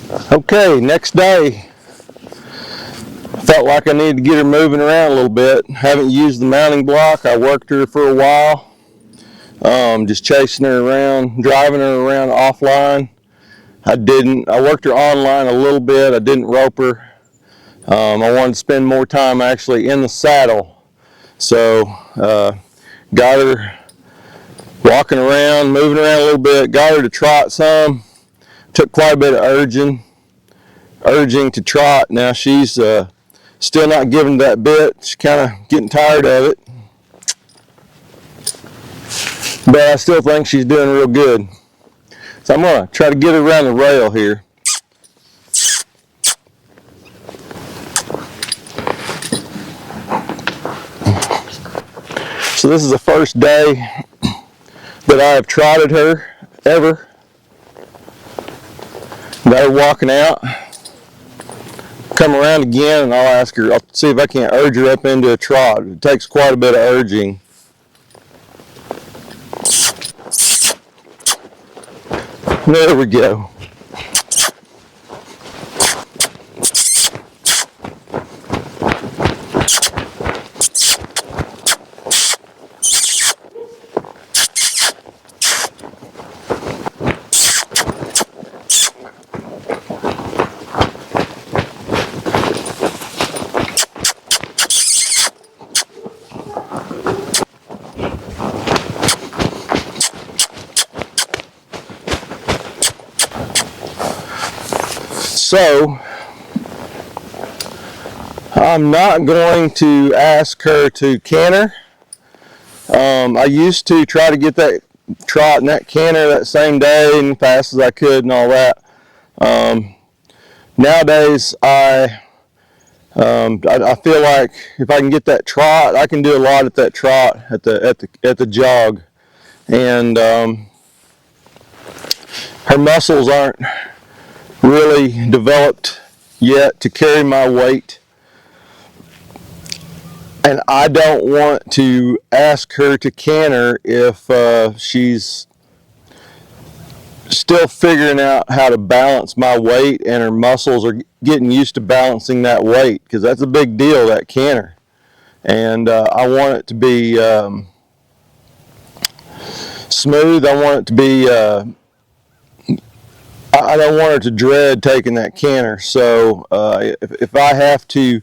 Okay, next day. Felt like I needed to get her moving around a little bit. Haven't used the mounting block. I worked her for a while, just chasing her around, driving her around offline. I worked her online a little bit. I didn't rope her. I wanted to spend more time actually in the saddle. So, got her walking around, moving around a little bit, got her to trot some. Took quite a bit of urging to trot. Now she's still not giving that bit. She's kind of getting tired of it. But I still think she's doing real good. So I'm going to try to get her around the rail here. So this is the first day that I have trotted her ever. Got her walking out. Come around again and I'll ask her, I'll see if I can't urge her up into a trot. It takes quite a bit of urging. There we go. So, I'm not going to ask her to canter. I used to try to get that trot and that canter that same day and fast as I could and all that. Nowadays, I feel like if I can get that trot, I can do a lot at that trot at the jog, and her muscles aren't really developed yet to carry my weight, and I don't want to ask her to canter if she's still figuring out how to balance my weight and her muscles are getting used to balancing that weight, because that's a big deal, that canter. And I want it to be smooth. I want it to be I don't want her to dread taking that canter. So if I have to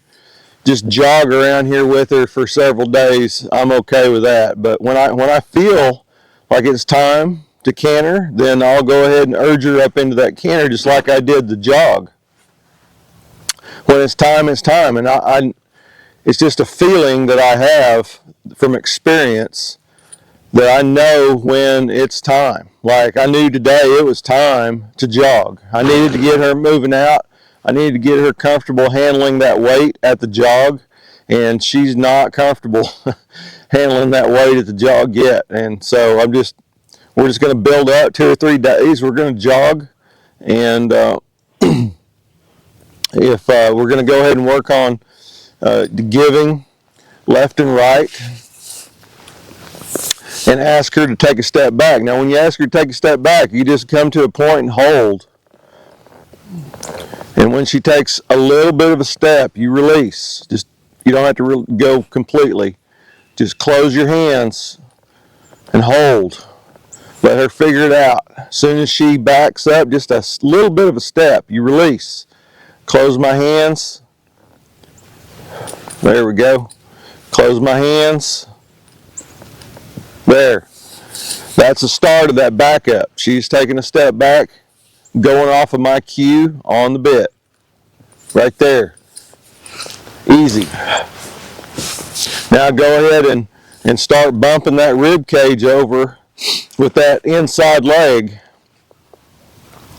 just jog around here with her for several days, I'm okay with that. But when I feel like it's time to canter, then I'll go ahead and urge her up into that canter just like I did the jog. When it's time, it's time. And it's just a feeling that I have from experience that I know when it's time. Like I knew today it was time to jog. I needed to get her moving out. I needed to get her comfortable handling that weight at the jog, and she's not comfortable handling that weight at the jog yet. And so we're just going to build up 2 or 3 days. We're going to jog, and if we're going to go ahead and work on the giving left and right, and ask her to take a step back. Now, when you ask her to take a step back, you just come to a point and hold. And when she takes a little bit of a step, you release. You don't have to go completely. Just close your hands and hold. Let her figure it out. As soon as she backs up, just a little bit of a step, you release. Close my hands. There we go. Close my hands. There. That's the start of that backup. She's taking a step back, going off of my cue on the bit. Right there. Easy. Now go ahead and start bumping that rib cage over with that inside leg.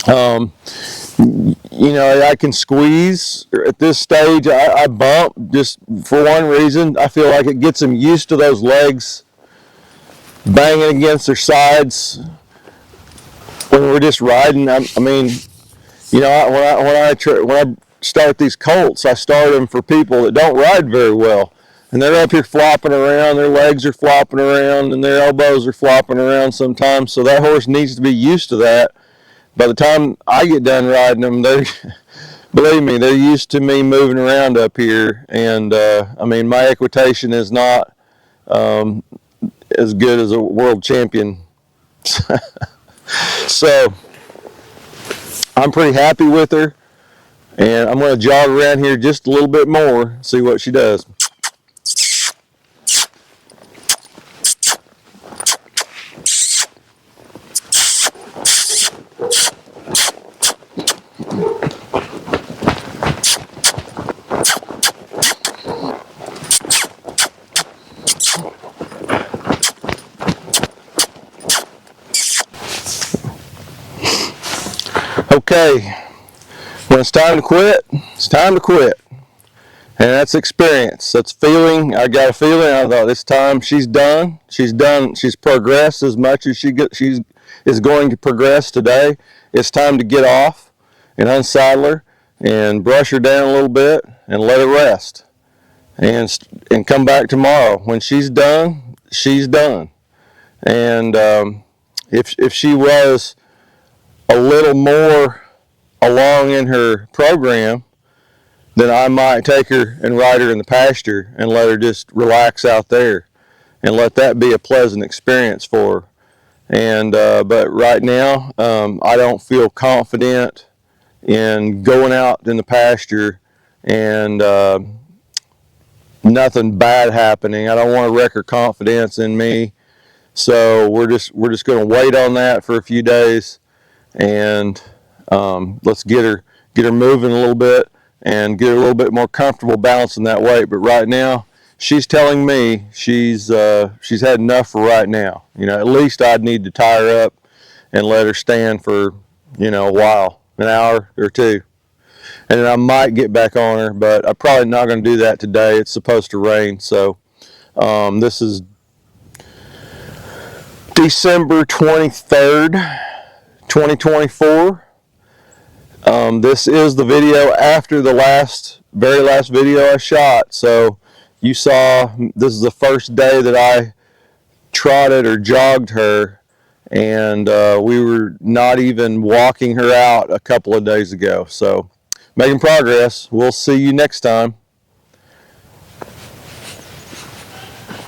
I can squeeze at this stage. I bump just for one reason. I feel like it gets them used to those legs banging against their sides when we're just riding. When I start these colts, I start them for people that don't ride very well, and they're up here flopping around. Their legs are flopping around, and their elbows are flopping around sometimes. So that horse needs to be used to that by the time I get done riding them, they're believe me, they're used to me moving around up here. And I mean, my equitation is not as good as a world champion. So I'm pretty happy with her, and I'm going to jog around here just a little bit more, see what she does. Okay, when it's time to quit, it's time to quit. And that's experience. That's feeling. I got a feeling. I thought this time she's done. She's done. She's progressed as much as she is going to progress today. It's time to get off and unsaddle her and brush her down a little bit and let her rest. And come back tomorrow. When she's done, she's done. And if she was a little more along in her program, then I might take her and ride her in the pasture and let her just relax out there and let that be a pleasant experience for her. And but right now, I don't feel confident in going out in the pasture and nothing bad happening. I don't want to wreck her confidence in me. So we're just going to wait on that for a few days, and let's get her moving a little bit and get her a little bit more comfortable balancing that weight. But right now, she's telling me she's had enough for right now. You know, at least I'd need to tie her up and let her stand for, you know, a while, an hour or two. And then I might get back on her, but I'm probably not going to do that today. It's supposed to rain. So this is December 23rd, 2024. This is the video after the very last video I shot. So you saw this is the first day that I trotted or jogged her, and we were not even walking her out a couple of days ago. So making progress. We'll see you next time.